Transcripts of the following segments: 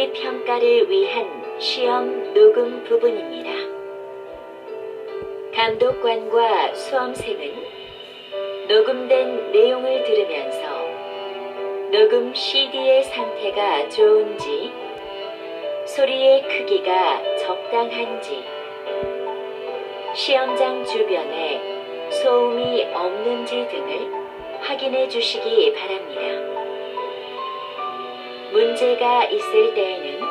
듣기 평가를 위한 시험 녹음 부분입니다. 감독관과 수험생은 녹음된 내용을 들으면서 녹음 CD의 상태가 좋은지, 소리의 크기가 적당한지, 시험장 주변에 소음이 없는지 등을 확인해 주시기 바랍니다. 문제가 있을 때에는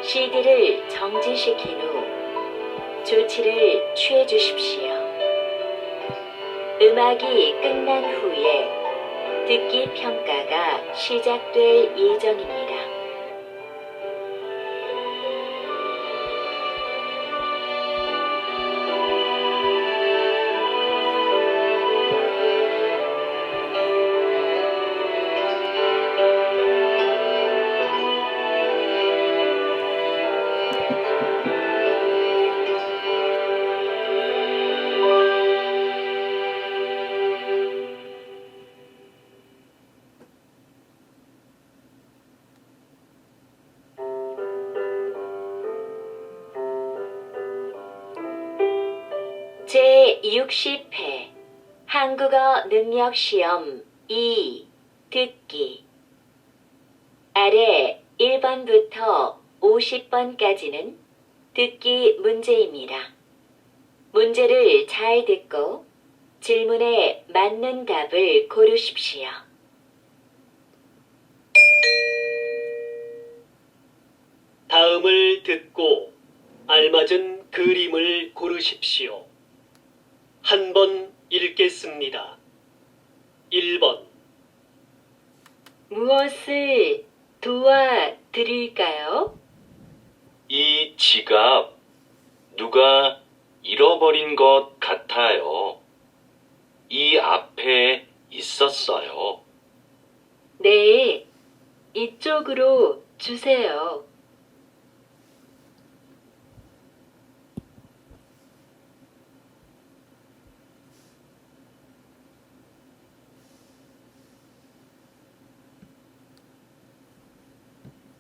CD를 정지시킨 후 조치를 취해 주십시오. 음악이 끝난 후에 듣기 평가가 시작될 예정입니다. 제60회 한국어 능력시험 2 듣기. 아래 1번부터 50번까지는 듣기 문제입니다. 문제를 잘 듣고 질문에 맞는 답을 고르십시오. 다음을 듣고 알맞은 그림을 고르십시오. 한 번 읽겠습니다. 1번. 무엇을 도와드릴까요? 이 지갑 누가 잃어버린 것 같아요. 이 앞에 있었어요. 네, 이쪽으로 주세요.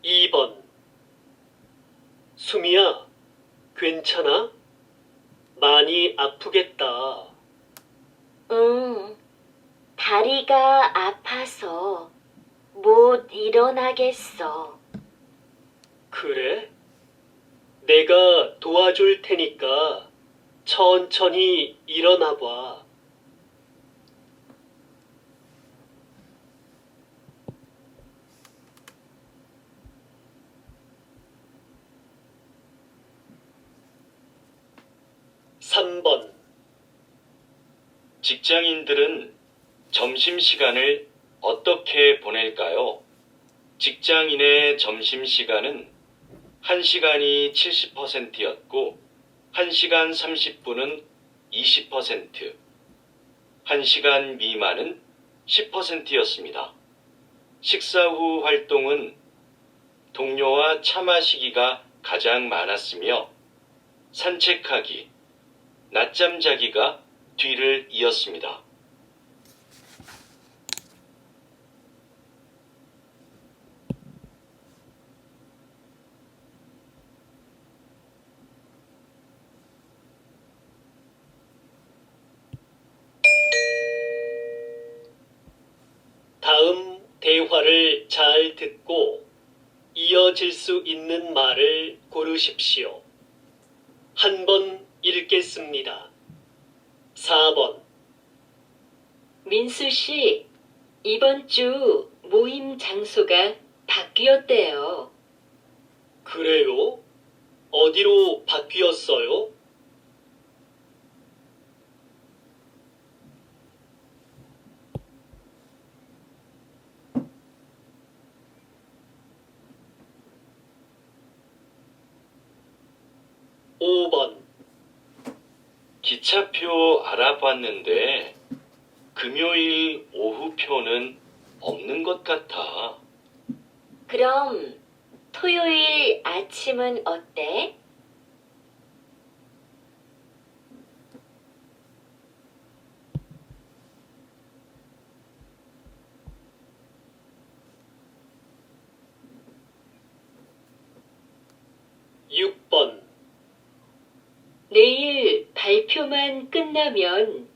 2번. 수미야, 괜찮아? 많이 아프겠다. 다리가 아파서 못 일어나겠어. 그래? 내가 도와줄 테니까 천천히 일어나 봐. 3번. 직장인들은 점심시간을 어떻게 보낼까요? 직장인의 점심시간은 1시간이 70%였고 1시간 30분은 20%, 1시간 미만은 10%였습니다. 식사 후 활동은 동료와 차 마시기가 가장 많았으며 산책하기, 낮잠 자기가 뒤를 이었습니다. 다음 대화를 잘 듣고 이어질 수 있는 말을 고르십시오. 한 번 읽겠습니다. 4번. 민수 씨, 이번 주 모임 장소가 바뀌었대요. 그래요? 어디로 바뀌었어요? 5번. 기차표 알아봤는데 금요일 오후표는 없는 것 같아. 그럼 토요일 아침은 어때? 내일 발표만 끝나면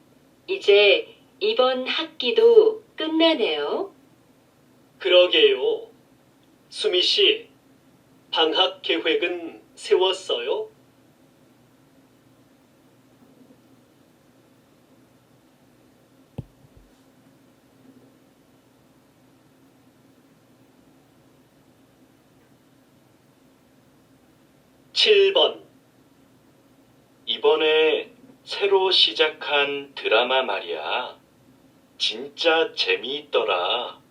이제 이번 학기도 끝나네요. 그러게요. 수미 씨, 방학 계획은 세웠어요? (7번) 이번에 새로 시작한 드라마 말이야. 진짜 재미있더라.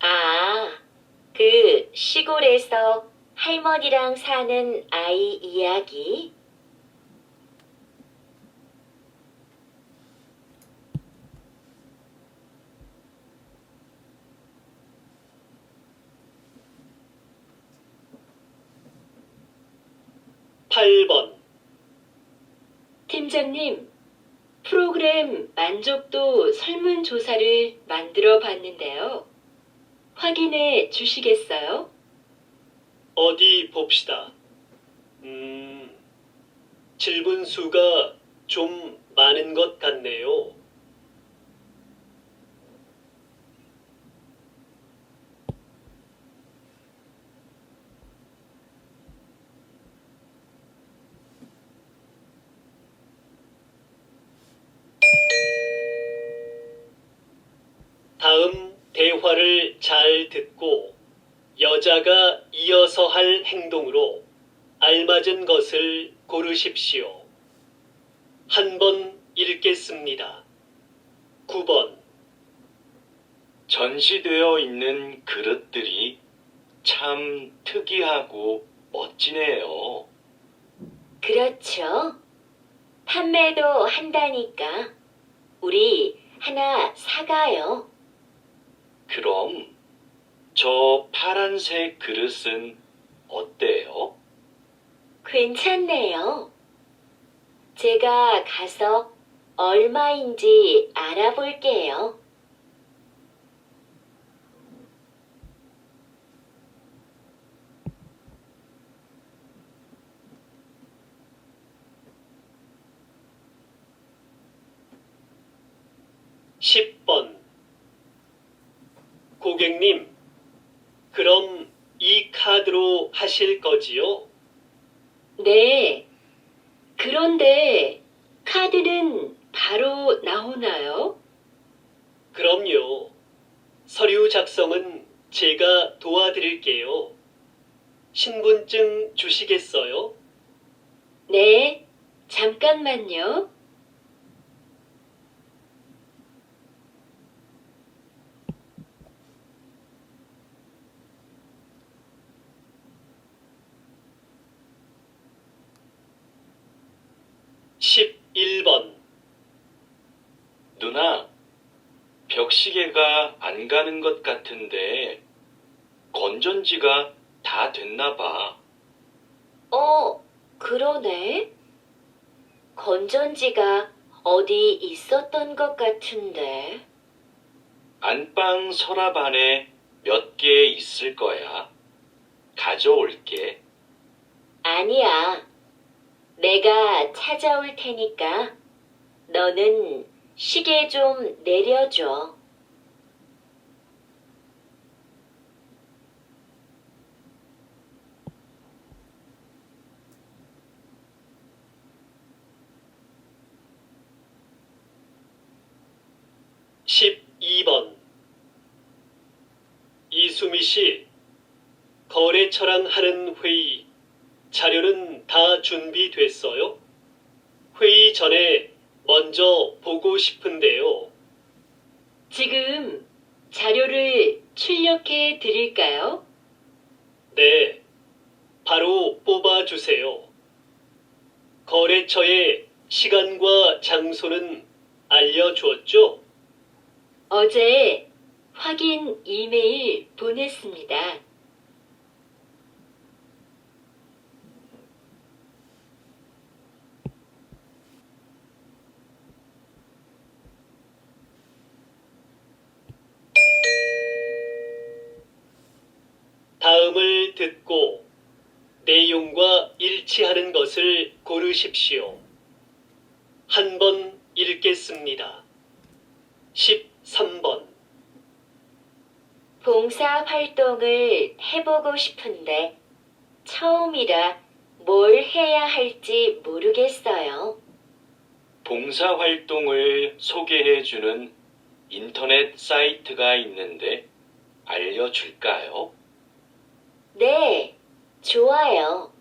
아, 그 시골에서 할머니랑 사는 아이 이야기? (8번) 팀장님, 프로그램 만족도 설문조사를 만들어 봤는데요. 확인해 주시겠어요? 어디 봅시다. 질문 수가 좀 많은 것 같네요. 다음 대화를 잘 듣고 여자가 이어서 할 행동으로 알맞은 것을 고르십시오. 한 번 읽겠습니다. 9번. 전시되어 있는 그릇들이 참 특이하고 멋지네요. 그렇죠. 판매도 한다니까. 우리 하나 사가요. 그럼 저 파란색 그릇은 어때요? 괜찮네요. 제가 가서 얼마인지 알아볼게요. (10번) 고객님, 그럼 이 카드로 하실 거지요? 네. 그런데 카드는 바로 나오나요? 그럼요. 서류 작성은 제가 도와드릴게요. 신분증 주시겠어요? 네. 잠깐만요. (11번) 누나, 벽시계가 안 가는 것 같은데 건전지가 다 됐나 봐. 그러네. 건전지가 어디 있었던 것 같은데. 안방 서랍 안에 몇 개 있을 거야. 가져올게. 아니야. 내가 찾아올 테니까 너는 시계 좀 내려줘. (12번) 이수미 씨, 거래처랑 하는 회의 자료는 다 준비됐어요? 회의 전에 먼저 보고 싶은데요. 지금 자료를 출력해 드릴까요? 네, 바로 뽑아주세요. 거래처의 시간과 장소는 알려주었죠? 어제 확인 이메일 보냈습니다. 다음을 듣고 내용과 일치 일치하는 것을 고르십시오. 한 번 읽겠습니다. 13번. 봉사 활동을 해보고 싶은데 처음이라 뭘 해야 할지 모르겠어요. 봉사활동을 소개해주는 인터넷 사이트가 있는데 알려줄까요? 네, 좋아요.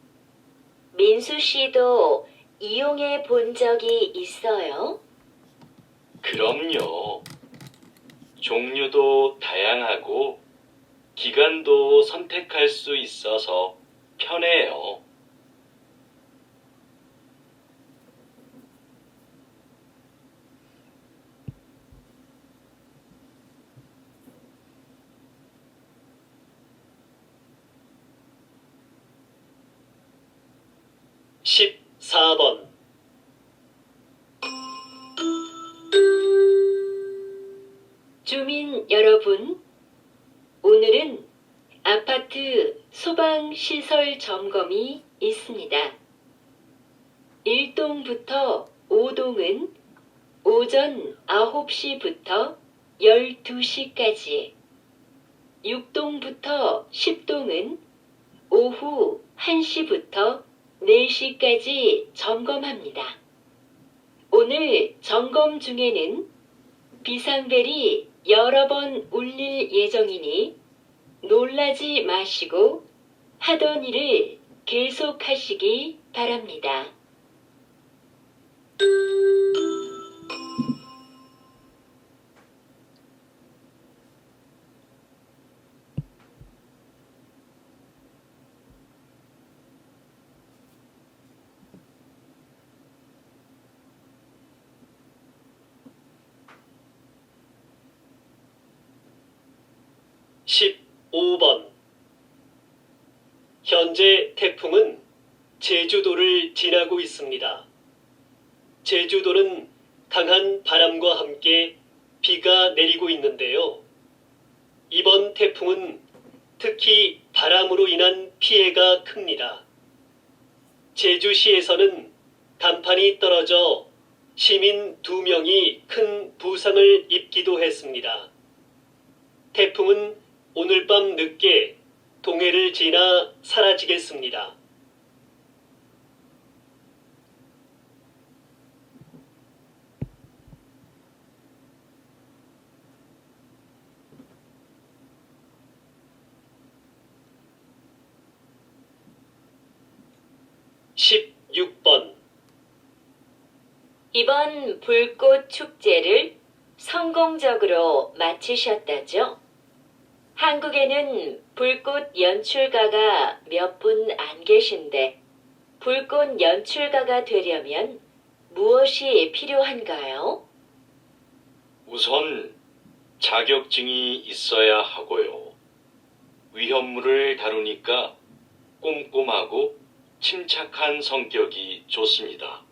민수 씨도 이용해 본 적이 있어요? 그럼요. 종류도 다양하고 기간도 선택할 수 있어서 편해요. 십사 번. 주민 여러분, 오늘은 아파트 소방시설 점검이 있습니다. 1동부터 5동은 오전 9시부터 12시까지, 6동부터 10동은 오후 1시부터 4시까지 점검합니다. 오늘 점검 중에는 비상벨이 여러 번 울릴 예정이니 놀라지 마시고 하던 일을 계속하시기 바랍니다. 십오 번. 현재 태풍은 제주도를 지나고 있습니다. 제주도는 강한 바람과 함께 비가 내리고 있는데요. 이번 태풍은 특히 바람으로 인한 피해가 큽니다. 제주시에서는 간판이 떨어져 시민 2명이 큰 부상을 입기도 했습니다. 태풍은 오늘 밤 늦게 동해를 지나 사라지겠습니다. 십육 번. 이번 불꽃 축제를 성공적으로 마치셨다죠? 한국에는 불꽃 연출가가 몇 분 안 계신데 불꽃 연출가가 되려면 무엇이 필요한가요? 우선 자격증이 있어야 하고요. 위험물을 다루니까 꼼꼼하고 침착한 성격이 좋습니다.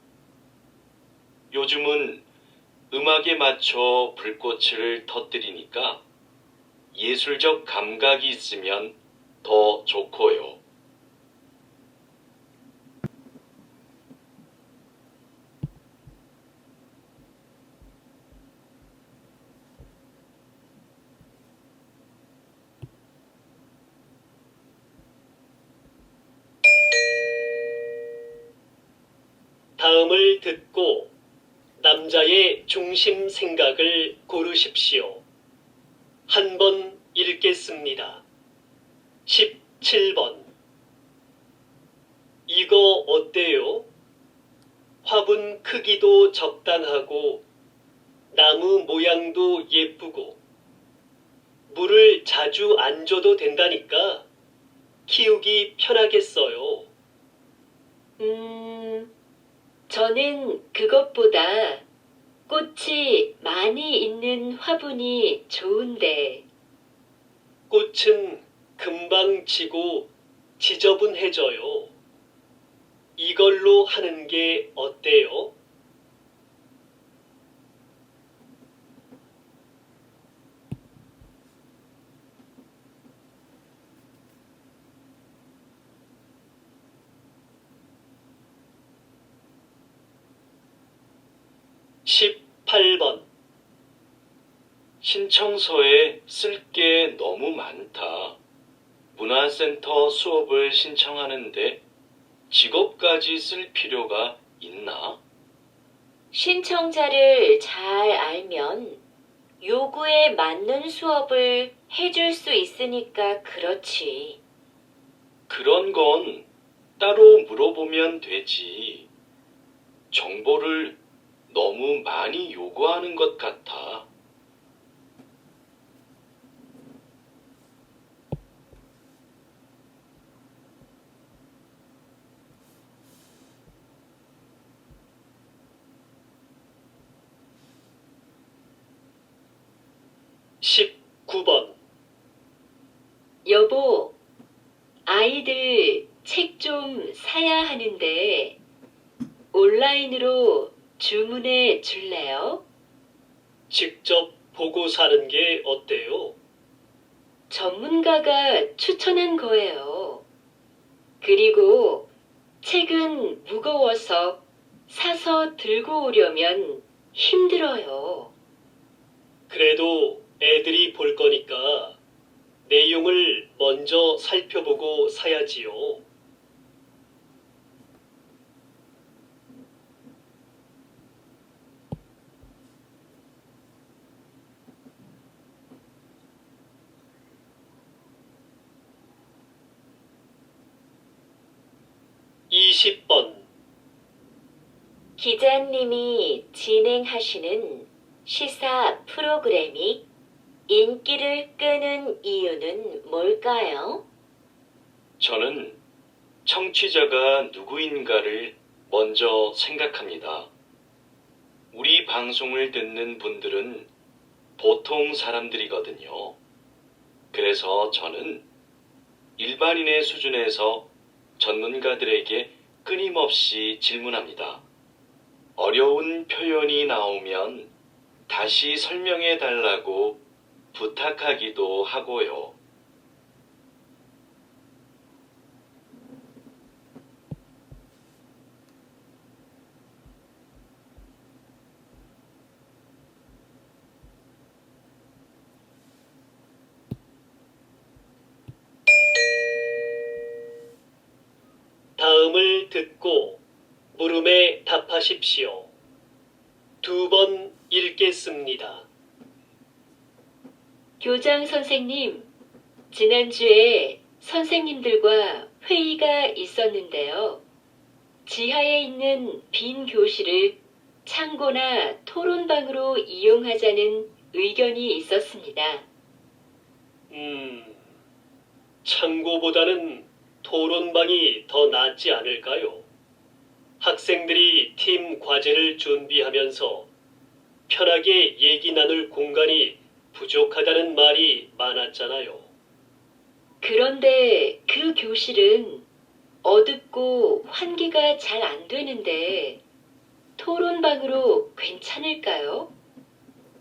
요즘은 음악에 맞춰 불꽃을 터뜨리니까 예술적 감각이 있으면 더 좋고요. 다음을 듣고 남자의 중심 생각을 고르십시오. 한 번 읽겠습니다. 17번. 이거 어때요? 화분 크기도 적당하고 나무 모양도 예쁘고 물을 자주 안 줘도 된다니까 키우기 편하겠어요. 저는 그것보다 꽃이 많이 있는 화분이 좋은데. 꽃은 금방 지고 지저분해져요. 이걸로 하는 게 어때요? 18번. 신청서에 쓸 게 너무 많다. 문화센터 수업을 신청하는데 직업까지 쓸 필요가 있나? 신청자를 잘 알면 요구에 맞는 수업을 해줄 수 있으니까 그렇지. 그런 건 따로 물어보면 되지. 정보를 너무 많이 요구하는 것 같아. 구 번 여보, 아이들 책 좀 사야 하는데 온라인으로 주문해 줄래요? 직접 보고 사는 게 어때요? 전문가가 추천한 거예요. 그리고 책은 무거워서 사서 들고 오려면 힘들어요. 그래도 애들이 볼 거니까 내용을 먼저 살펴보고 사야지요. 이십 번 기자님이 진행하시는 시사 프로그램이 인기를 끄는 이유는 뭘까요? 저는 청취자가 누구인가를 먼저 생각합니다. 우리 방송을 듣는 분들은 보통 사람들이거든요. 그래서 저는 일반인의 수준에서 전문가들에게 끊임없이 질문합니다. 어려운 표현이 나오면 다시 설명해 달라고 부탁하기도 하고요. 다음을 듣고 물음에 답하십시오. 2번 읽겠습니다. 교장 선생님, 지난주에 선생님들과 회의가 있었는데요. 지하에 있는 빈 교실을 창고나 토론방으로 이용하자는 의견이 있었습니다. 창고보다는 토론방이 더 낫지 않을까요? 학생들이 팀 과제를 준비하면서 편하게 얘기 나눌 공간이 부족하다는 말이 많았잖아요. 그런데 그 교실은 어둡고 환기가 잘 안 되는데 토론방으로 괜찮을까요?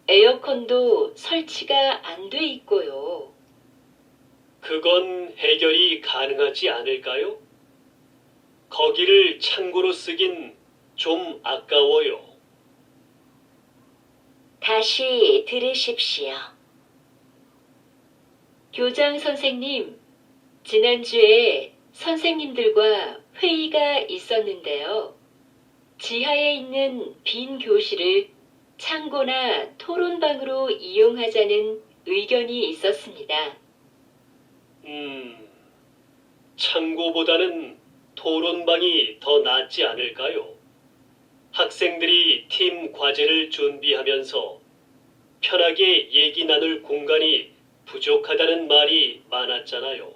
에어컨도 설치가 안 돼 있고요. 그건 해결이 가능하지 않을까요? 거기를 창고로 쓰긴 좀 아까워요. 다시 들으십시오. 교장 선생님, 지난주에 선생님들과 회의가 있었는데요. 지하에 있는 빈 교실을 창고나 토론방으로 이용하자는 의견이 있었습니다. 창고보다는 토론방이 더 낫지 않을까요? 학생들이 팀 과제를 준비하면서 편하게 얘기 나눌 공간이 부족하다는 말이 많았잖아요.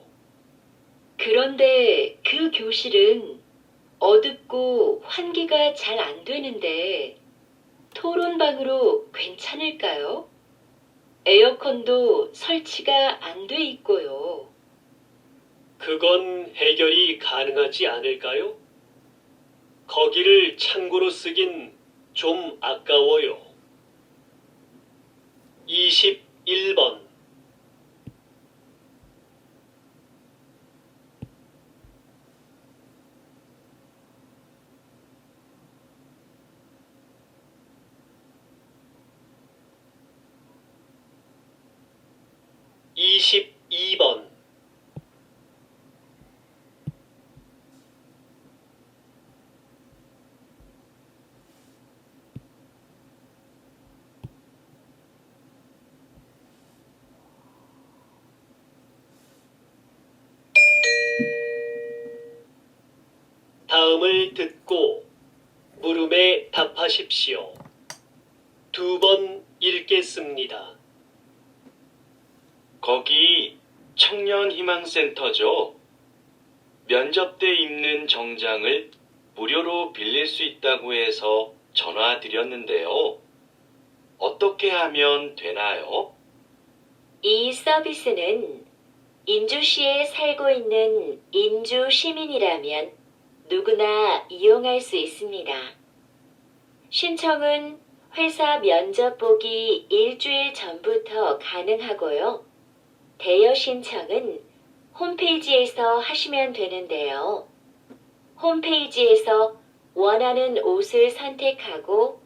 그런데 그 교실은 어둡고 환기가 잘 안 되는데 토론방으로 괜찮을까요? 에어컨도 설치가 안 돼 있고요. 그건 해결이 가능하지 않을까요? 거기를 창고로 쓰긴 좀 아까워요. 21번 22번, 다음을 듣고 물음에 답하십시오. 2번 읽겠습니다. 거기 청년희망센터죠? 면접 때 입는 정장을 무료로 빌릴 수 있다고 해서 전화 드렸는데요. 어떻게 하면 되나요? 이 서비스는 인주시에 살고 있는 인주 시민이라면 누구나 이용할 수 있습니다. 신청은 회사 면접 보기 일주일 전부터 가능하고요. 대여 신청은 홈페이지에서 하시면 되는데요. 홈페이지에서 원하는 옷을 선택하고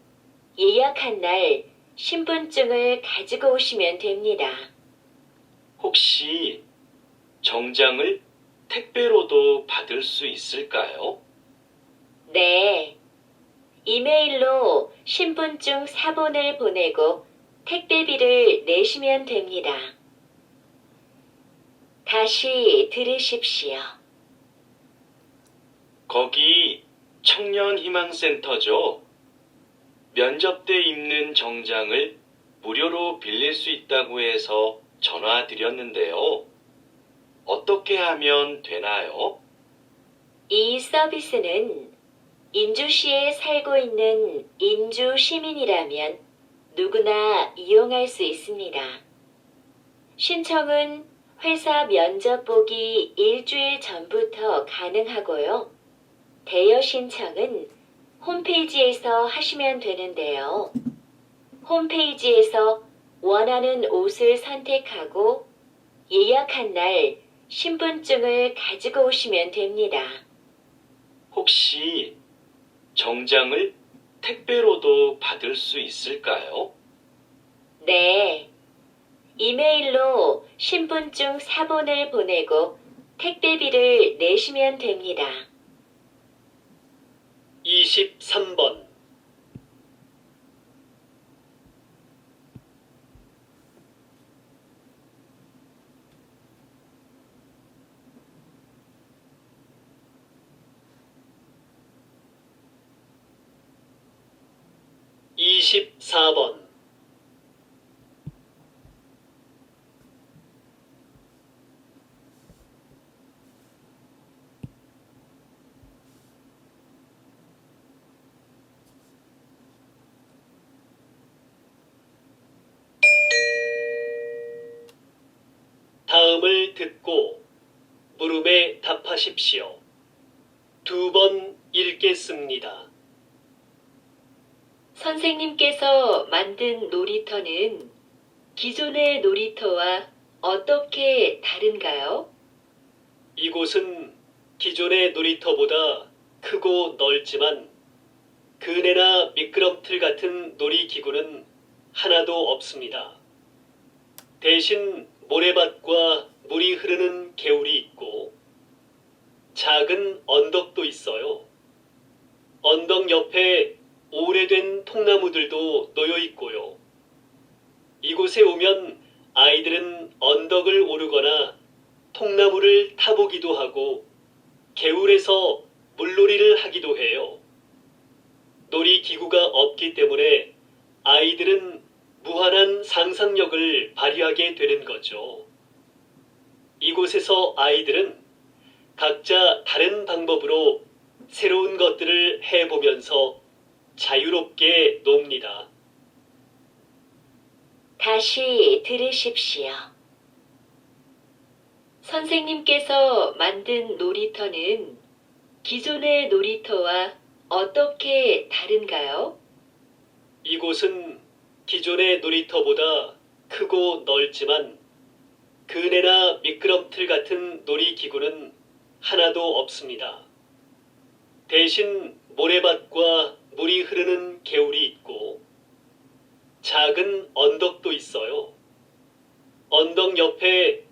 예약한 날 신분증을 가지고 오시면 됩니다. 혹시 정장을 택배로도 받을 수 있을까요? 네. 이메일로 신분증 사본을 보내고 택배비를 내시면 됩니다. 다시 들으십시오. 거기 청년희망센터죠? 면접 때 입는 정장을 무료로 빌릴 수 있다고 해서 전화 드렸는데요. 어떻게 하면 되나요? 이 서비스는 인주시에 살고 있는 인주 시민이라면 누구나 이용할 수 있습니다. 신청은 회사 면접 보기 일주일 전부터 가능하고요. 대여 신청은 홈페이지에서 하시면 되는데요. 홈페이지에서 원하는 옷을 선택하고 예약한 날 신분증을 가지고 오시면 됩니다. 혹시 정장을 택배로도 받을 수 있을까요? 네. 이메일로 신분증 사본을 보내고 택배비를 내시면 됩니다. 23번, 이십사 번, 다음을 듣고 물음에 답하십시오. 2번 읽겠습니다. 선생님께서 만든 놀이터는 기존의 놀이터와 어떻게 다른가요? 이곳은 기존의 놀이터보다 크고 넓지만 그네나 미끄럼틀 같은 놀이기구는 하나도 없습니다. 대신 모래밭과 물이 흐르는 개울이 있고 작은 언덕도 있어요. 언덕 옆에 오래된 통나무들도 놓여 있고요. 이곳에 오면 아이들은 언덕을 오르거나 통나무를 타보기도 하고 개울에서 물놀이를 하기도 해요. 놀이기구가 없기 때문에 아이들은 무한한 상상력을 발휘하게 되는 거죠. 이곳에서 아이들은 각자 다른 방법으로 새로운 것들을 해보면서 자유롭게 놉니다. 다시 들으십시오. 선생님께서 만든 놀이터는 기존의 놀이터와 어떻게 다른가요? 이곳은 기존의 놀이터보다 크고 넓지만 그네나 미끄럼틀 같은 놀이기구는 하나도 없습니다. 대신 모래밭과 물이 흐르는 개울이 있고 작은 언덕도 있어요. 언덕 옆에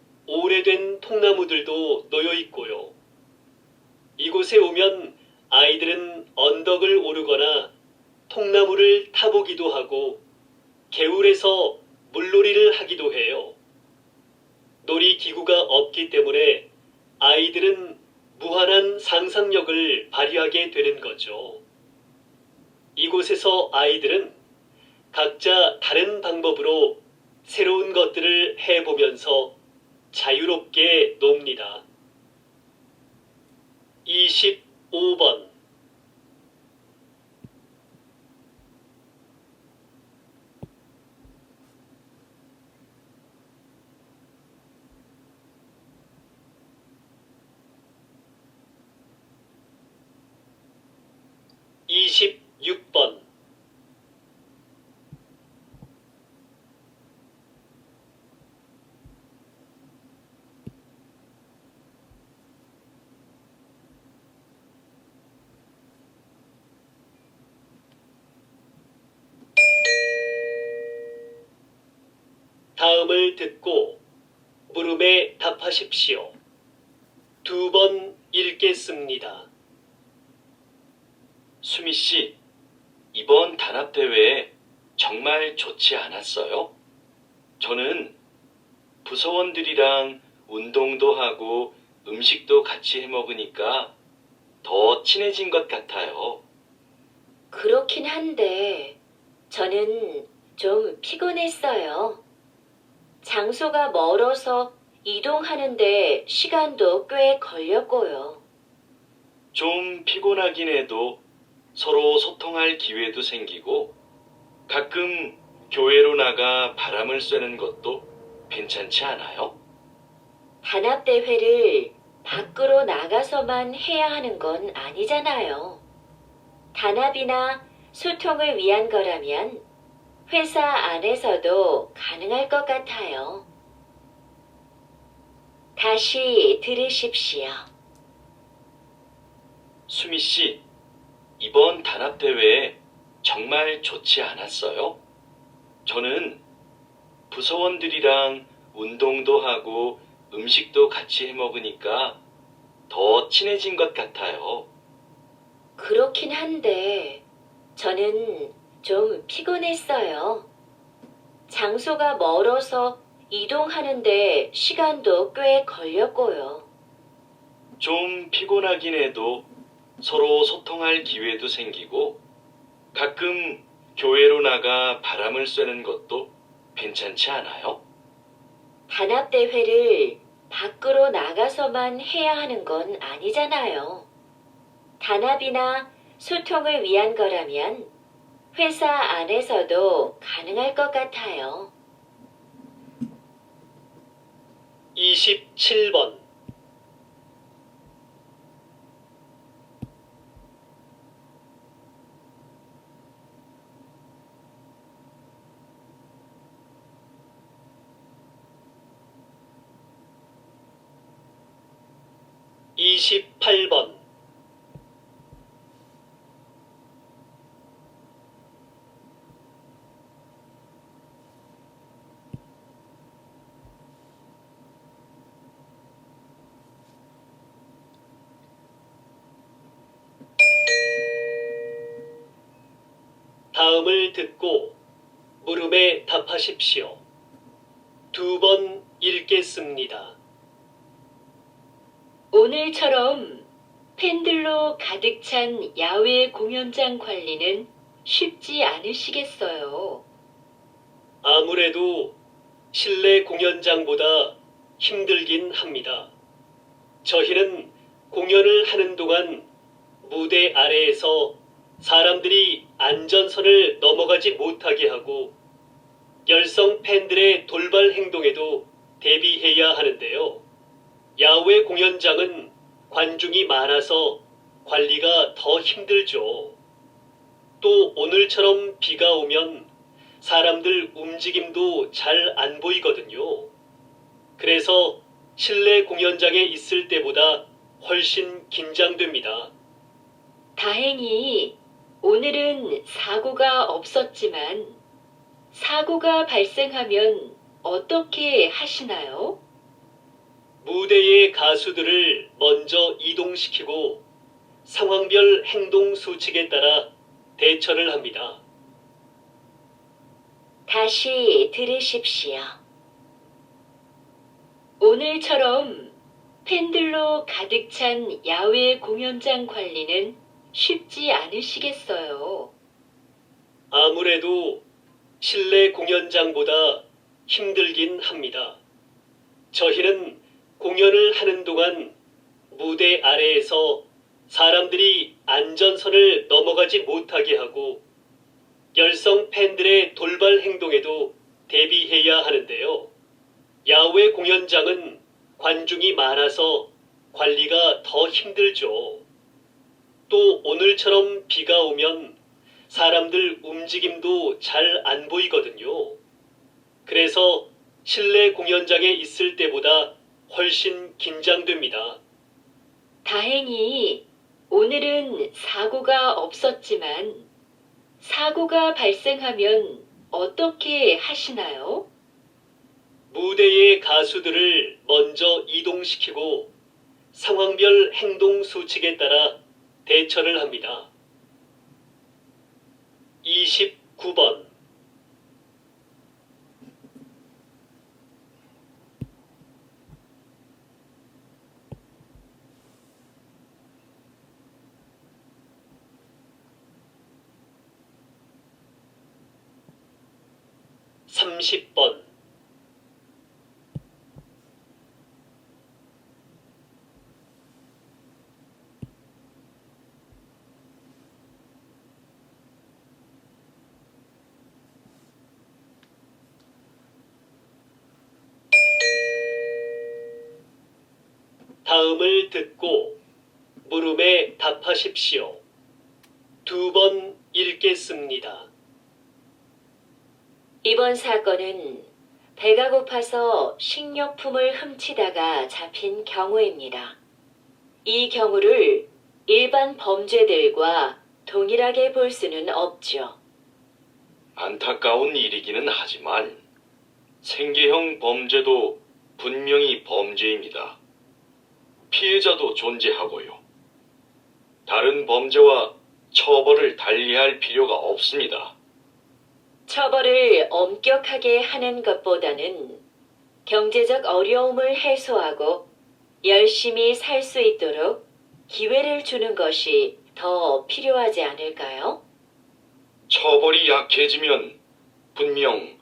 오르거나 통나무를 타보기도 하고 개울에서 물놀이를 하기도 해요. 놀이기구가 없기 때문에 아이들은 무한한 상상력을 발휘하게 되는 거죠. 이곳에서 아이들은 각자 다른 방법으로 새로운 것들을 해보면서 자유롭게 놉니다. 25번 26번 다음을 듣고 물음에 답하십시오. 2번 읽겠습니다. 수미 씨, 이번 단합대회 정말 좋지 않았어요? 저는 부서원들이랑 운동도 하고 음식도 같이 해 먹으니까 더 친해진 것 같아요. 그렇긴 한데 저는 좀 피곤했어요. 장소가 멀어서 이동하는데 시간도 꽤 걸렸고요. 좀 피곤하긴 해도 서로 소통할 기회도 생기고 가끔 교회로 나가 바람을 쐬는 것도 괜찮지 않아요? 단합대회를 밖으로 나가서만 해야 하는 건 아니잖아요. 단합이나 소통을 위한 거라면 회사 안에서도 가능할 것 같아요. 다시 들으십시오. 수미 씨, 이번 단합대회 정말 좋지 않았어요? 저는 부서원들이랑 운동도 하고 음식도 같이 해 먹으니까 더 친해진 것 같아요. 그렇긴 한데 저는 좀 피곤했어요. 장소가 멀어서 이동하는데 시간도 꽤 걸렸고요. 좀 피곤하긴 해도 서로 소통할 기회도 생기고 가끔 교회로 나가 바람을 쐬는 것도 괜찮지 않아요? 단합대회를 밖으로 나가서만 해야 하는 건 아니잖아요. 단합이나 소통을 위한 거라면 회사 안에서도 가능할 것 같아요. 27번 28번 다음을 듣고 물음에 답하십시오. 2번 읽겠습니다. 오늘처럼 팬들로 가득 찬 야외 공연장 관리는 쉽지 않으시겠어요. 아무래도 실내 공연장보다 힘들긴 합니다. 저희는 공연을 하는 동안 무대 아래에서 사람들이 안전선을 넘어가지 못하게 하고 열성 팬들의 돌발 행동에도 대비해야 하는데요. 야외 공연장은 관중이 많아서 관리가 더 힘들죠. 또 오늘처럼 비가 오면 사람들 움직임도 잘 안 보이거든요. 그래서 실내 공연장에 있을 때보다 훨씬 긴장됩니다. 다행히 오늘은 사고가 없었지만 사고가 발생하면 어떻게 하시나요? 무대의 가수들을 먼저 이동시키고 상황별 행동 수칙에 따라 대처를 합니다. 다시 들으십시오. 오늘처럼 팬들로 가득 찬 야외 공연장 관리는 쉽지 않으시겠어요. 아무래도 실내 공연장보다 힘들긴 합니다. 저희는 공연을 하는 동안 무대 아래에서 사람들이 안전선을 넘어가지 못하게 하고 열성 팬들의 돌발 행동에도 대비해야 하는데요. 야외 공연장은 관중이 많아서 관리가 더 힘들죠. 또 오늘처럼 비가 오면 사람들 움직임도 잘 안 보이거든요. 그래서 실내 공연장에 있을 때보다 훨씬 긴장됩니다. 다행히 오늘은 사고가 없었지만 사고가 발생하면 어떻게 하시나요? 무대의 가수들을 먼저 이동시키고 상황별 행동 수칙에 따라 대처를 합니다. 29번 30번 '다음을 듣고 물음에 답하십시오. 2번 읽겠습니다. 이번 사건은 배가 고파서 식료품을 훔치다가 잡힌 경우입니다. 이 경우를 일반 범죄들과 동일하게 볼 수는 없죠. 안타까운 일이기는 하지만 생계형 범죄도 분명히 범죄입니다. 피해자도 존재하고요. 다른 범죄와 처벌을 달리할 필요가 없습니다. 처벌을 엄격하게 하는 것보다는 경제적 어려움을 해소하고 열심히 살 수 있도록 기회를 주는 것이 더 필요하지 않을까요? 처벌이 약해지면 분명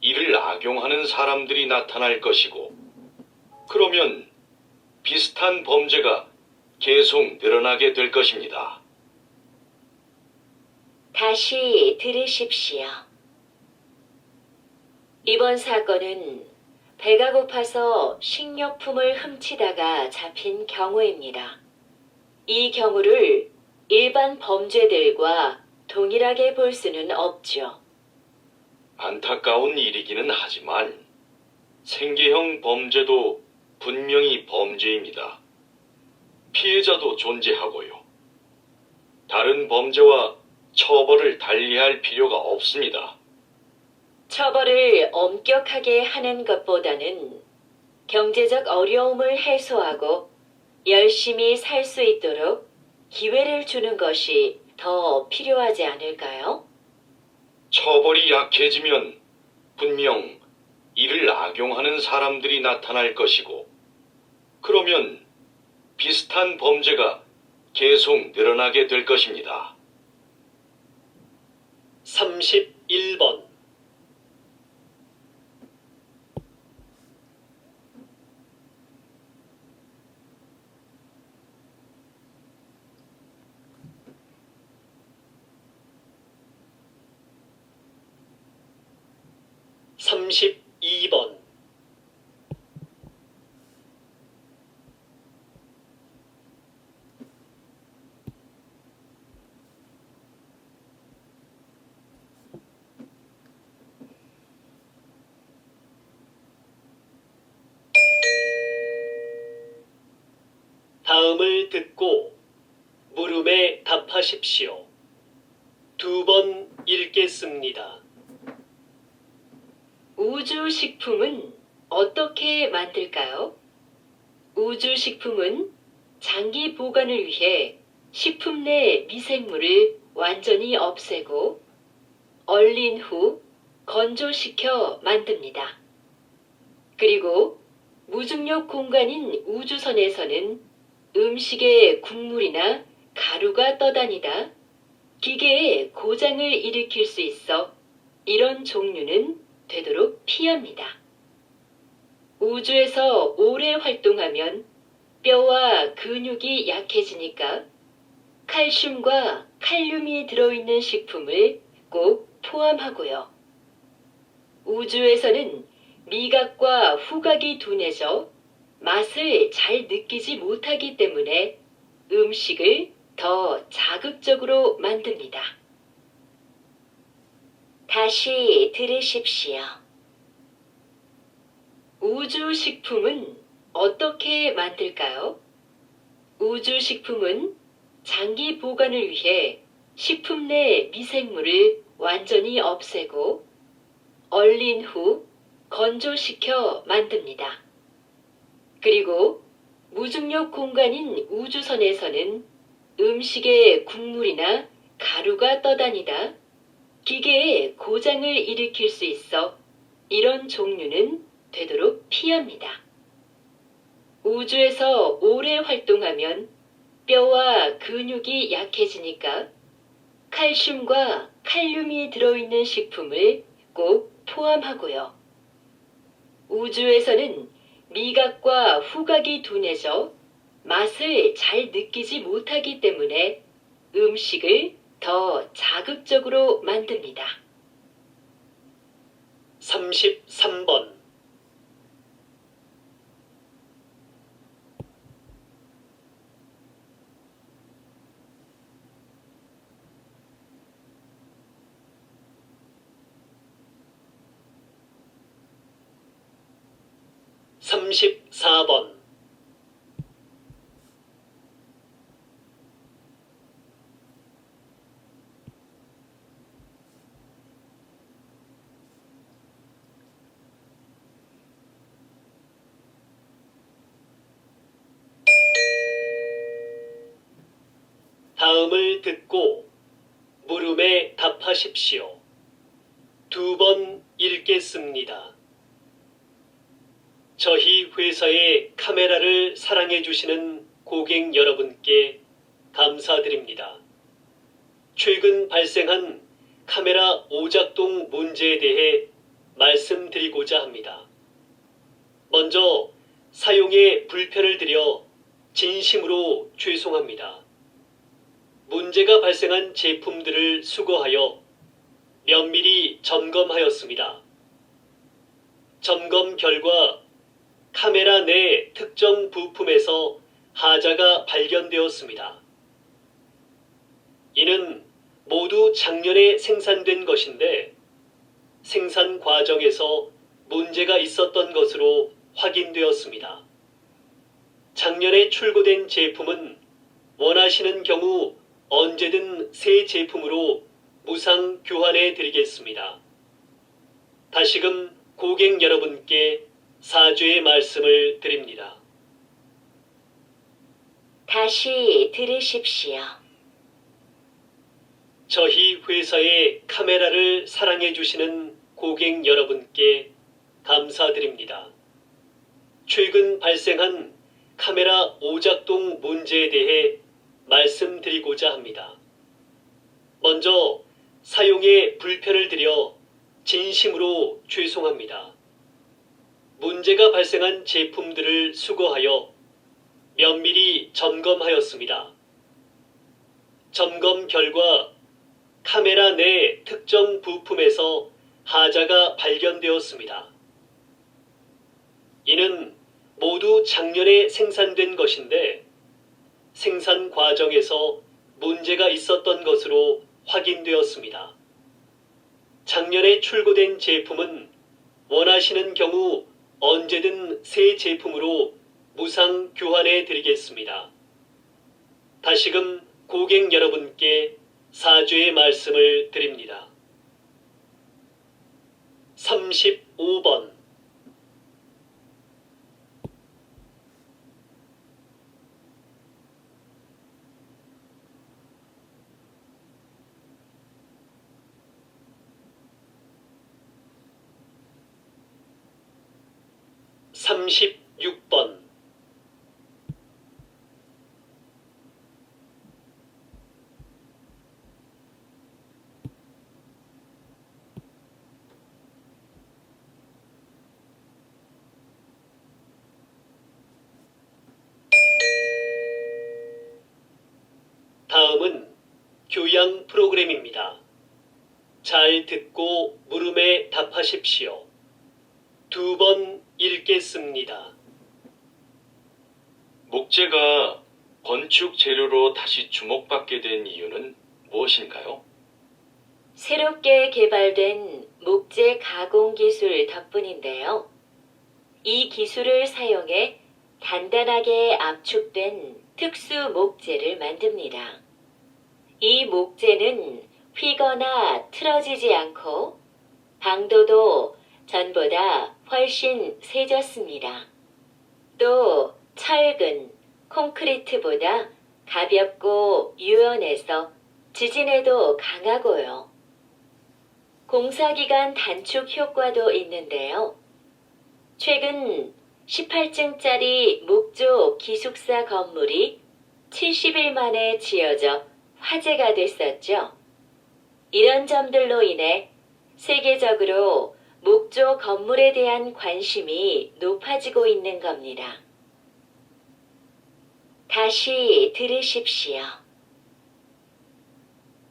이를 악용하는 사람들이 나타날 것이고, 그러면 비슷한 범죄가 계속 늘어나게 될 것입니다. 다시 들으십시오. 이번 사건은 배가 고파서 식료품을 훔치다가 잡힌 경우입니다. 이 경우를 일반 범죄들과 동일하게 볼 수는 없죠. 안타까운 일이기는 하지만 생계형 범죄도 분명히 범죄입니다. 피해자도 존재하고요. 다른 범죄와 처벌을 달리할 필요가 없습니다. 처벌을 엄격하게 하는 것보다는 경제적 어려움을 해소하고 열심히 살 수 있도록 기회를 주는 것이 더 필요하지 않을까요? 처벌이 약해지면 분명 이를 악용하는 사람들이 나타날 것이고, 그러면 비슷한 범죄가 계속 늘어나게 될 것입니다. 31번 32번 '다음을 듣고 물음에 답하십시오. 2번 읽겠습니다. 우주식품은 어떻게 만들까요? 우주식품은 장기 보관을 위해 식품 내 미생물을 완전히 없애고 얼린 후 건조시켜 만듭니다. 그리고 무중력 공간인 우주선에서는 음식에 국물이나 가루가 떠다니다 기계에 고장을 일으킬 수 있어 이런 종류는 되도록 피합니다. 우주에서 오래 활동하면 뼈와 근육이 약해지니까 칼슘과 칼륨이 들어있는 식품을 꼭 포함하고요. 우주에서는 미각과 후각이 둔해져 맛을 잘 느끼지 못하기 때문에 음식을 더 자극적으로 만듭니다. 다시 들으십시오. 우주식품은 어떻게 만들까요? 우주식품은 장기 보관을 위해 식품 내 미생물을 완전히 없애고 얼린 후 건조시켜 만듭니다. 그리고 무중력 공간인 우주선에서는 음식에 국물이나 가루가 떠다니다 기계에 고장을 일으킬 수 있어 이런 종류는 되도록 피합니다. 우주에서 오래 활동하면 뼈와 근육이 약해지니까 칼슘과 칼륨이 들어있는 식품을 꼭 포함하고요. 우주에서는 미각과 후각이 둔해져 맛을 잘 느끼지 못하기 때문에 음식을 더 자극적으로 만듭니다. 33번. 삼십사 번. 다음을 듣고 물음에 답하십시오. 2번 읽겠습니다. 저희 회사의 카메라를 사랑해 주시는 고객 여러분께 감사드립니다. 최근 발생한 카메라 오작동 문제에 대해 말씀드리고자 합니다. 먼저 사용에 불편을 드려 진심으로 죄송합니다. 문제가 발생한 제품들을 수거하여 면밀히 점검하였습니다. 점검 결과 카메라 내 특정 부품에서 하자가 발견되었습니다. 이는 모두 작년에 생산된 것인데 생산 과정에서 문제가 있었던 것으로 확인되었습니다. 작년에 출고된 제품은 원하시는 경우 언제든 새 제품으로 무상 교환해 드리겠습니다. 다시금 고객 여러분께 사죄의 말씀을 드립니다. 다시 들으십시오. 저희 회사의 카메라를 사랑해 주시는 고객 여러분께 감사드립니다. 최근 발생한 카메라 오작동 문제에 대해 말씀드리고자 합니다. 먼저 사용에 불편을 드려 진심으로 죄송합니다. 문제가 발생한 제품들을 수거하여 면밀히 점검하였습니다. 점검 결과 카메라 내 특정 부품에서 하자가 발견되었습니다. 이는 모두 작년에 생산된 것인데 생산 과정에서 문제가 있었던 것으로 확인되었습니다. 작년에 출고된 제품은 원하시는 경우 언제든 새 제품으로 무상 교환해 드리겠습니다. 다시금 고객 여러분께 사죄의 말씀을 드립니다. 35번. 36번. 다음은 교양 프로그램입니다. 잘 듣고 물음에 답하십시오. 2번 읽겠습니다. 목재가 건축 재료로 다시 주목받게 된 이유는 무엇인가요? 새롭게 개발된 목재 가공 기술 덕분인데요. 이 기술을 사용해 단단하게 압축된 특수 목재를 만듭니다. 이 목재는 휘거나 틀어지지 않고 방도도 전보다 훨씬 세졌습니다. 또 철근, 콘크리트보다 가볍고 유연해서 지진에도 강하고요. 공사기간 단축 효과도 있는데요. 최근 18층짜리 목조 기숙사 건물이 70일 만에 지어져 화제가 됐었죠. 이런 점들로 인해 세계적으로 목조 건물에 대한 관심이 높아지고 있는 겁니다. 다시 들으십시오.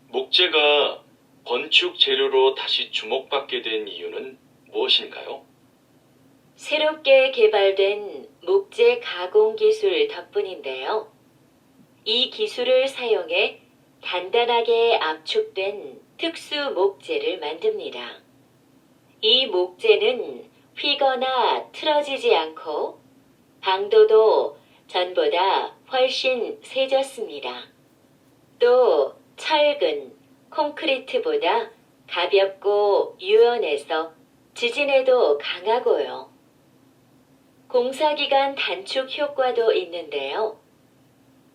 목재가 건축 재료로 다시 주목받게 된 이유는 무엇인가요? 새롭게 개발된 목재 가공 기술 덕분인데요. 이 기술을 사용해 단단하게 압축된 특수 목재를 만듭니다. 이 목재는 휘거나 틀어지지 않고 방도도 전보다 훨씬 세졌습니다. 또 철근, 콘크리트보다 가볍고 유연해서 지진에도 강하고요. 공사기간 단축 효과도 있는데요.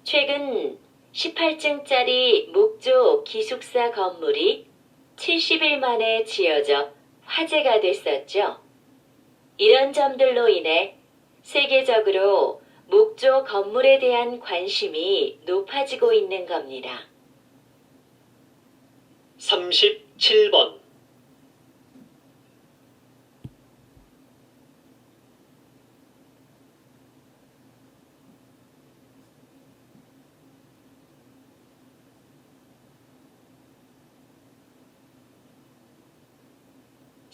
최근 18층짜리 목조 기숙사 건물이 70일 만에 지어져 화제가 됐었죠. 이런 점들로 인해 세계적으로 목조 건물에 대한 관심이 높아지고 있는 겁니다. 37번.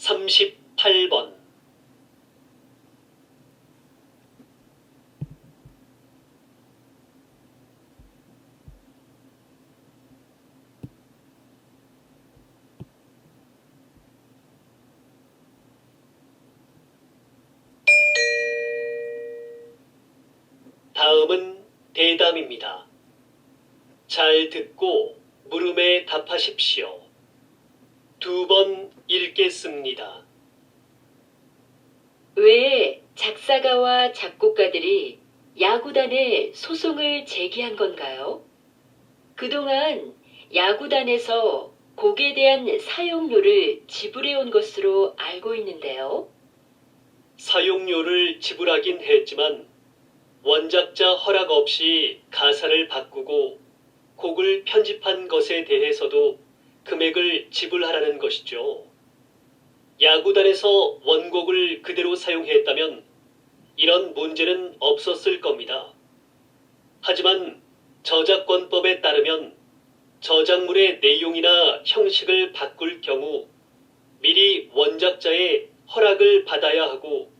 삼십팔 번. 다음은 대담입니다. 잘 듣고 물음에 답하십시오. 2번 읽겠습니다. 왜 작사가와 작곡가들이 야구단에 소송을 제기한 건가요? 그동안 야구단에서 곡에 대한 사용료를 지불해온 것으로 알고 있는데요. 사용료를 지불하긴 했지만 원작자 허락 없이 가사를 바꾸고 곡을 편집한 것에 대해서도 금액을 지불하라는 것이죠. 야구단에서 원곡을 그대로 사용했다면 이런 문제는 없었을 겁니다. 하지만 저작권법에 따르면 저작물의 내용이나 형식을 바꿀 경우 미리 원작자의 허락을 받아야 하고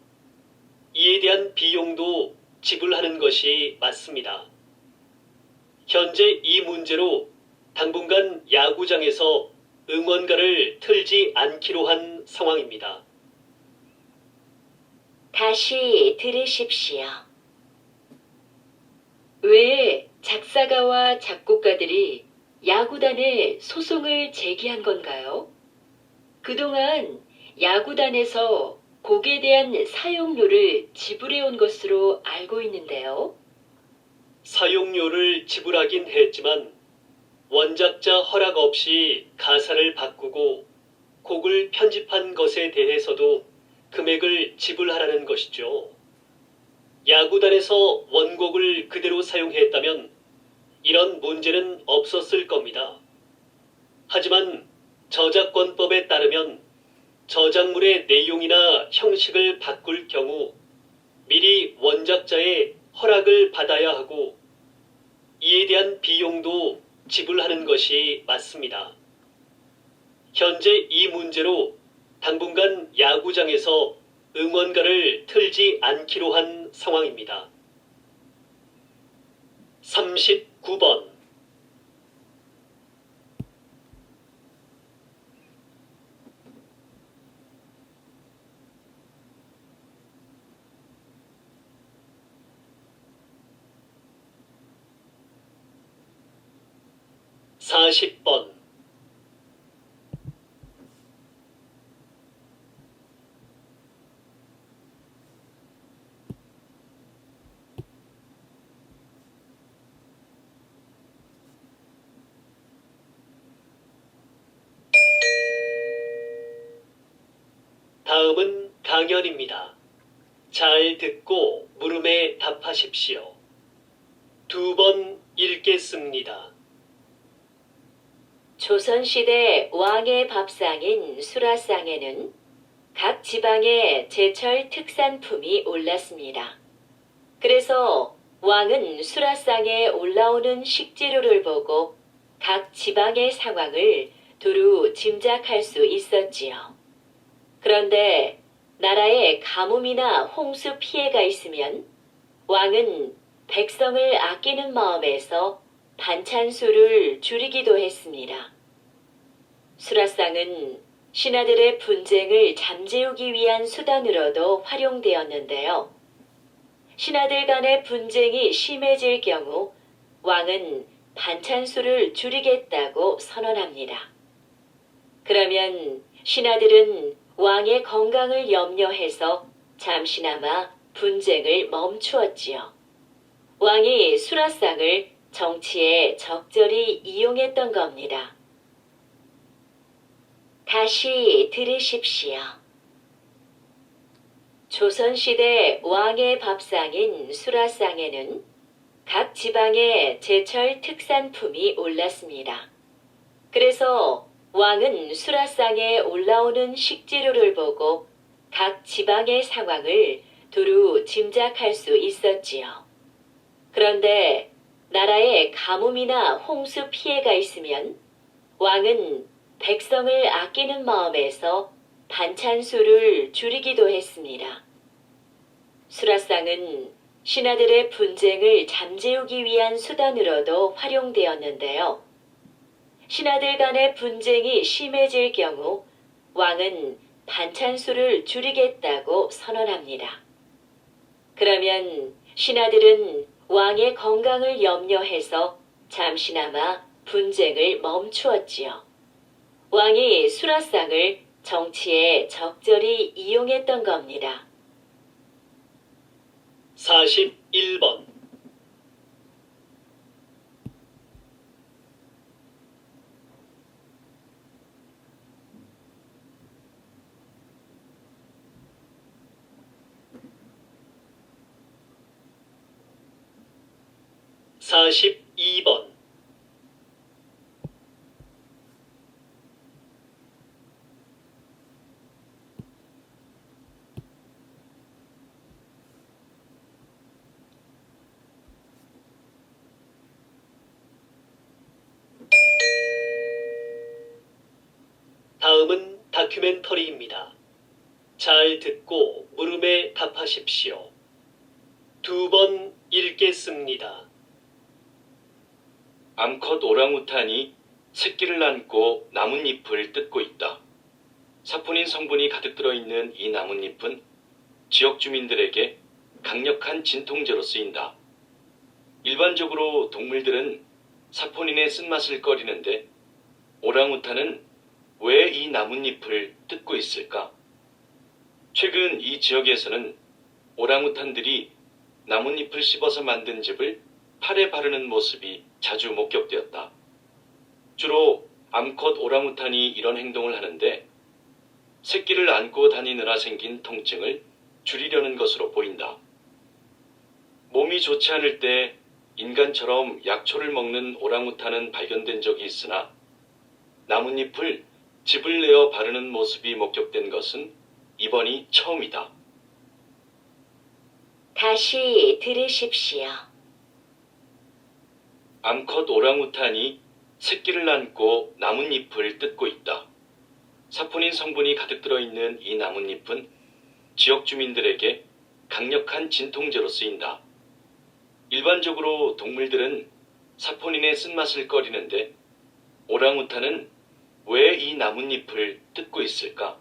이에 대한 비용도 지불하는 것이 맞습니다. 현재 이 문제로 당분간 야구장에서 응원가를 틀지 않기로 한 상황입니다. 다시 들으십시오. 왜 작사가와 작곡가들이 야구단에 소송을 제기한 건가요? 그동안 야구단에서 곡에 대한 사용료를 지불해온 것으로 알고 있는데요. 사용료를 지불하긴 했지만 원작자 허락 없이 가사를 바꾸고 곡을 편집한 것에 대해서도 금액을 지불하라는 것이죠. 야구단에서 원곡을 그대로 사용했다면 이런 문제는 없었을 겁니다. 하지만 저작권법에 따르면 저작물의 내용이나 형식을 바꿀 경우 미리 원작자의 허락을 받아야 하고 이에 대한 비용도 지불하는 것이 맞습니다. 현재 이 문제로 당분간 야구장에서 응원가를 틀지 않기로 한 상황입니다. 39번 40번 다음은 강연입니다. 잘 듣고 물음에 답하십시오. 2번 읽겠습니다. 조선시대 왕의 밥상인 수라상에는 각 지방의 제철 특산품이 올랐습니다. 그래서 왕은 수라상에 올라오는 식재료를 보고 각 지방의 상황을 두루 짐작할 수 있었지요. 그런데 나라에 가뭄이나 홍수 피해가 있으면 왕은 백성을 아끼는 마음에서 반찬수를 줄이기도 했습니다. 수라상은 신하들의 분쟁을 잠재우기 위한 수단으로도 활용되었는데요. 신하들 간의 분쟁이 심해질 경우 왕은 반찬수를 줄이겠다고 선언합니다. 그러면 신하들은 왕의 건강을 염려해서 잠시나마 분쟁을 멈추었지요. 왕이 수라상을 정치에 적절히 이용했던 겁니다. 다시 들으십시오. 조선시대 왕의 밥상인 수라상에는 각 지방의 제철 특산품이 올랐습니다. 그래서 왕은 수라상에 올라오는 식재료를 보고 각 지방의 상황을 두루 짐작할 수 있었지요. 그런데 나라에 가뭄이나 홍수 피해가 있으면 왕은 백성을 아끼는 마음에서 반찬수를 줄이기도 했습니다. 수라상은 신하들의 분쟁을 잠재우기 위한 수단으로도 활용되었는데요. 신하들 간의 분쟁이 심해질 경우 왕은 반찬수를 줄이겠다고 선언합니다. 그러면 신하들은 왕의 건강을 염려해서 잠시나마 분쟁을 멈추었지요. 왕이 수라상을 정치에 적절히 이용했던 겁니다. 41번 42번 다음은 다큐멘터리입니다. 잘 듣고 물음에 답하십시오. 2번 읽겠습니다. 암컷 오랑우탄이 새끼를 안고 나뭇잎을 뜯고 있다. 사포닌 성분이 가득 들어있는 이 나뭇잎은 지역 주민들에게 강력한 진통제로 쓰인다. 일반적으로 동물들은 사포닌의 쓴맛을 꺼리는데 오랑우탄은 왜 이 나뭇잎을 뜯고 있을까? 최근 이 지역에서는 오랑우탄들이 나뭇잎을 씹어서 만든 즙을 팔에 바르는 모습이 자주 목격되었다. 주로 암컷 오랑우탄이 이런 행동을 하는데 새끼를 안고 다니느라 생긴 통증을 줄이려는 것으로 보인다. 몸이 좋지 않을 때 인간처럼 약초를 먹는 오랑우탄은 발견된 적이 있으나 나뭇잎을 즙을 내어 바르는 모습이 목격된 것은 이번이 처음이다. 다시 들으십시오. 암컷 오랑우탄이 새끼를 안고 나뭇잎을 뜯고 있다. 사포닌 성분이 가득 들어있는 이 나뭇잎은 지역 주민들에게 강력한 진통제로 쓰인다. 일반적으로 동물들은 사포닌의 쓴맛을 꺼리는데 오랑우탄은 왜 이 나뭇잎을 뜯고 있을까?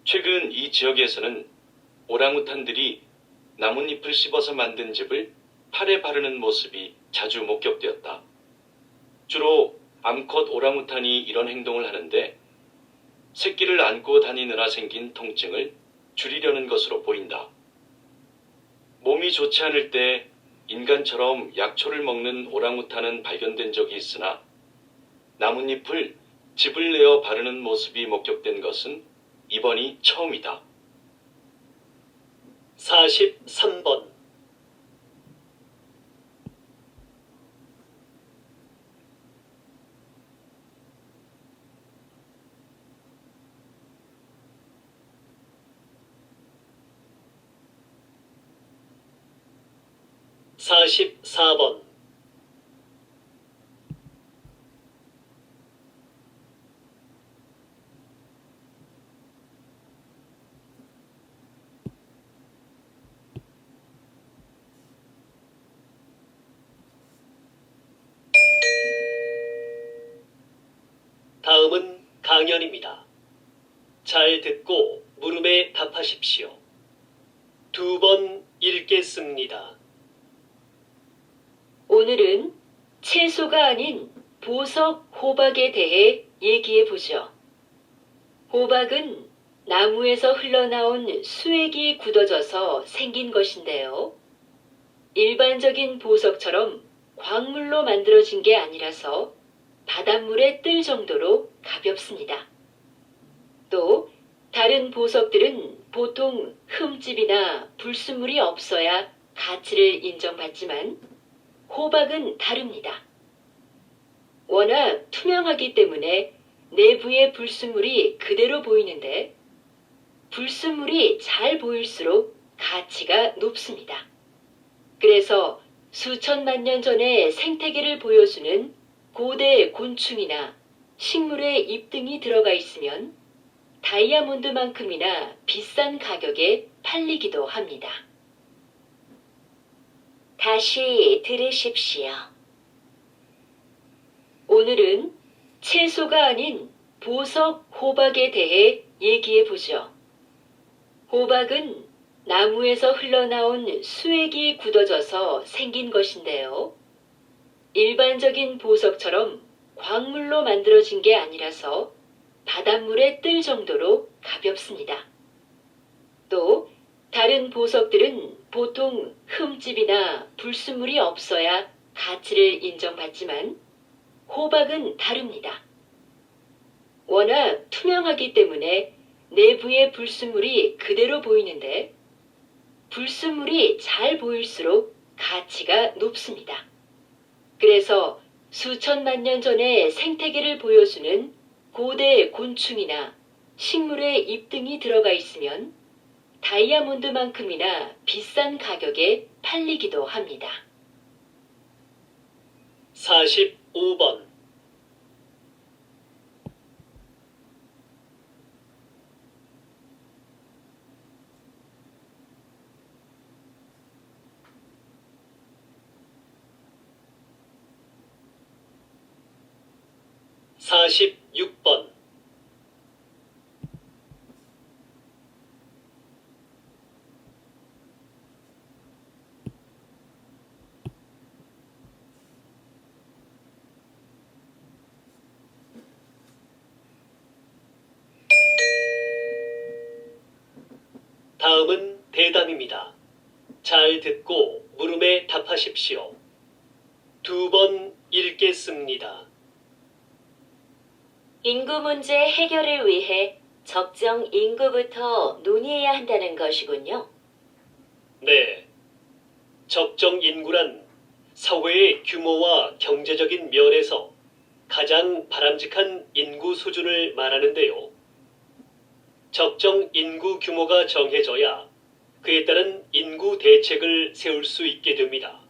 최근 이 지역에서는 오랑우탄들이 나뭇잎을 씹어서 만든 즙을 팔에 바르는 모습이 자주 목격되었다. 주로 암컷 오랑우탄이 이런 행동을 하는데 새끼를 안고 다니느라 생긴 통증을 줄이려는 것으로 보인다. 몸이 좋지 않을 때 인간처럼 약초를 먹는 오랑우탄은 발견된 적이 있으나 나뭇잎을 즙을 내어 바르는 모습이 목격된 것은 이번이 처음이다. 43번. (44번) 다음은 강연입니다. 잘 듣고 물음에 답하십시오. 2번 읽겠습니다. 오늘은 채소가 아닌 보석 호박에 대해 얘기해 보죠. 호박은 나무에서 흘러나온 수액이 굳어져서 생긴 것인데요. 일반적인 보석처럼 광물로 만들어진 게 아니라서 바닷물에 뜰 정도로 가볍습니다. 또 다른 보석들은 보통 흠집이나 불순물이 없어야 가치를 인정받지만 호박은 다릅니다. 워낙 투명하기 때문에 내부의 불순물이 그대로 보이는데 불순물이 잘 보일수록 가치가 높습니다. 그래서 수천만 년 전의 생태계를 보여주는 고대 곤충이나 식물의 잎 등이 들어가 있으면 다이아몬드만큼이나 비싼 가격에 팔리기도 합니다. 다시 들으십시오. 오늘은 채소가 아닌 보석 호박에 대해 얘기해 보죠. 호박은 나무에서 흘러나온 수액이 굳어져서 생긴 것인데요. 일반적인 보석처럼 광물로 만들어진 게 아니라서 바닷물에 뜰 정도로 가볍습니다. 또 다른 보석들은 보통 흠집이나 불순물이 없어야 가치를 인정받지만 호박은 다릅니다. 워낙 투명하기 때문에 내부의 불순물이 그대로 보이는데 불순물이 잘 보일수록 가치가 높습니다. 그래서 수천만 년 전의 생태계를 보여주는 고대 곤충이나 식물의 잎 등이 들어가 있으면 다이아몬드만큼이나 비싼 가격에 팔리기도 합니다. 45번. (46번) 다음은 대담입니다. 잘 듣고 물음에 답하십시오. 2번 읽겠습니다. 인구 문제 해결을 위해 적정 인구부터 논의해야 한다는 것이군요. 네. 적정 인구란 사회의 규모와 경제적인 면에서 가장 바람직한 인구 수준을 말하는데요. 적정 인구 규모가 정해져야 그에 따른 인구 대책을 세울 수 있게 됩니다.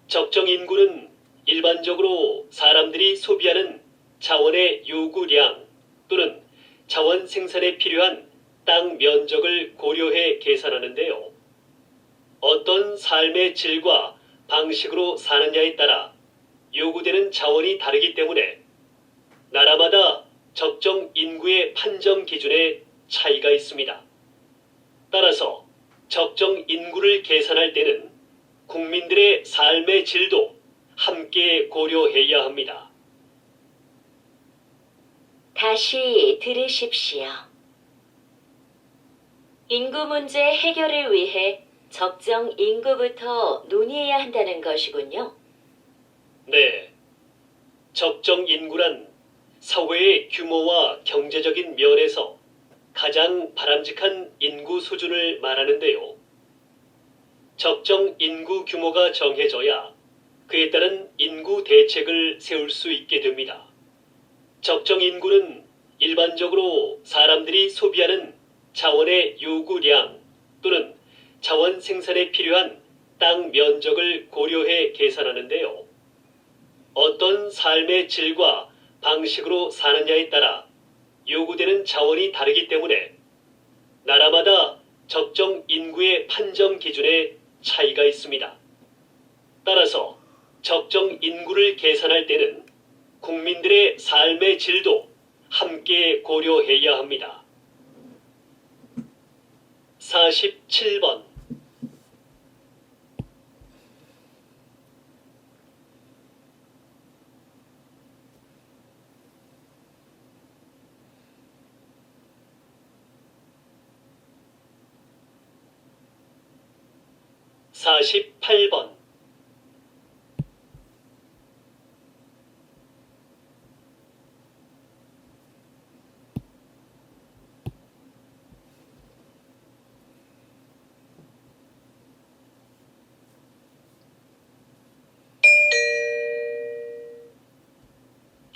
적정 인구는 일반적으로 사람들이 소비하는 자원의 요구량 또는 자원 생산에 필요한 땅 면적을 고려해 계산하는데요. 어떤 삶의 질과 방식으로 사느냐에 따라 요구되는 자원이 다르기 때문에 나라마다 적정 인구의 판정 기준에 차이가 있습니다. 따라서 적정 인구를 계산할 때는 국민들의 삶의 질도 함께 고려해야 합니다. 다시 들으십시오. 인구 문제 해결을 위해 적정 인구부터 논의해야 한다는 것이군요. 네. 적정 인구란 사회의 규모와 경제적인 면에서 가장 바람직한 인구 수준을 말하는데요. 적정 인구 규모가 정해져야 그에 따른 인구 대책을 세울 수 있게 됩니다. 적정 인구는 일반적으로 사람들이 소비하는 자원의 요구량 또는 자원 생산에 필요한 땅 면적을 고려해 계산하는데요. 어떤 삶의 질과 방식으로 사느냐에 따라 요구되는 자원이 다르기 때문에 나라마다 적정 인구의 판정 기준에 차이가 있습니다. 따라서 적정 인구를 계산할 때는 국민들의 삶의 질도 함께 고려해야 합니다. 47번. (48번)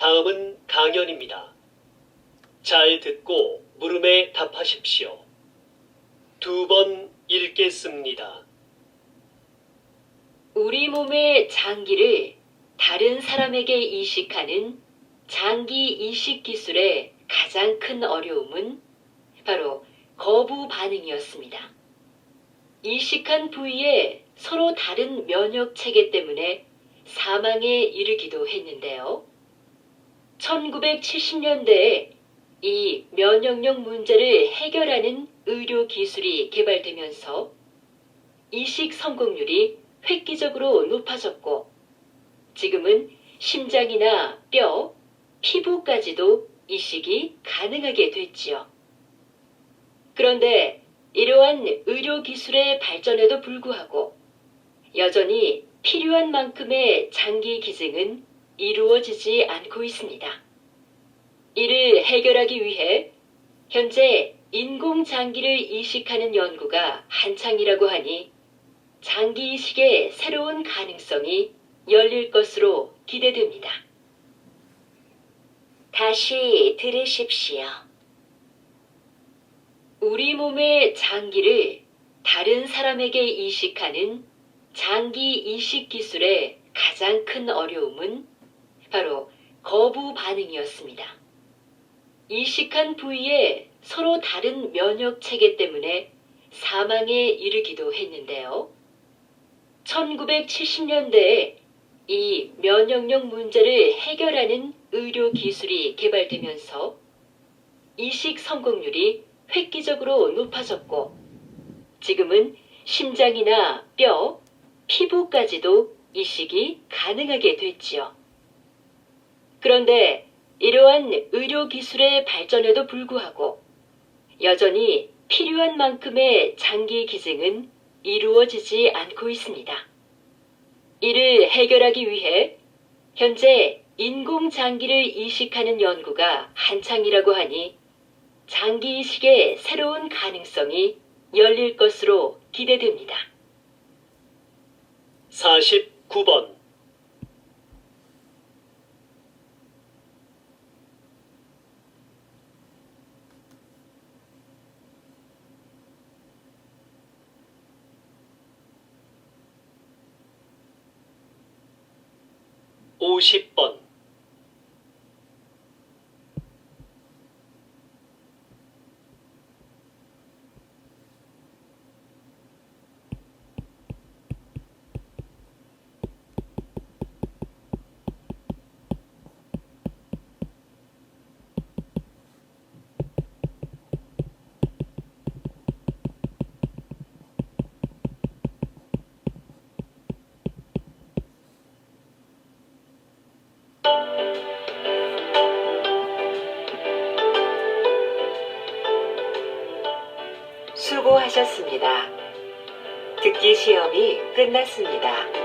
다음은 강연입니다. 잘 듣고 물음에 답하십시오. 2번 읽겠습니다. 우리 몸의 장기를 다른 사람에게 이식하는 장기 이식 기술의 가장 큰 어려움은 바로 거부 반응이었습니다. 이식한 부위에 서로 다른 면역 체계 때문에 사망에 이르기도 했는데요. 1970년대에 이 면역력 문제를 해결하는 의료 기술이 개발되면서 이식 성공률이 획기적으로 높아졌고 지금은 심장이나 뼈, 피부까지도 이식이 가능하게 됐지요. 그런데 이러한 의료 기술의 발전에도 불구하고 여전히 필요한 만큼의 장기 기증은 이루어지지 않고 있습니다. 이를 해결하기 위해 현재 인공장기를 이식하는 연구가 한창이라고 하니 장기 이식의 새로운 가능성이 열릴 것으로 기대됩니다. 다시 들으십시오. 우리 몸의 장기를 다른 사람에게 이식하는 장기 이식 기술의 가장 큰 어려움은 바로 거부 반응이었습니다. 이식한 부위에 서로 다른 면역 체계 때문에 사망에 이르기도 했는데요. 1970년대에 이 면역력 문제를 해결하는 의료 기술이 개발되면서 이식 성공률이 획기적으로 높아졌고 지금은 심장이나 뼈, 피부까지도 이식이 가능하게 됐지요. 그런데 이러한 의료 기술의 발전에도 불구하고 여전히 필요한 만큼의 장기 기증은 이루어지지 않고 있습니다. 이를 해결하기 위해 현재 인공장기를 이식하는 연구가 한창이라고 하니 장기 이식의 새로운 가능성이 열릴 것으로 기대됩니다. 49번, 50번, 수고하셨습니다. 듣기 시험이 끝났습니다.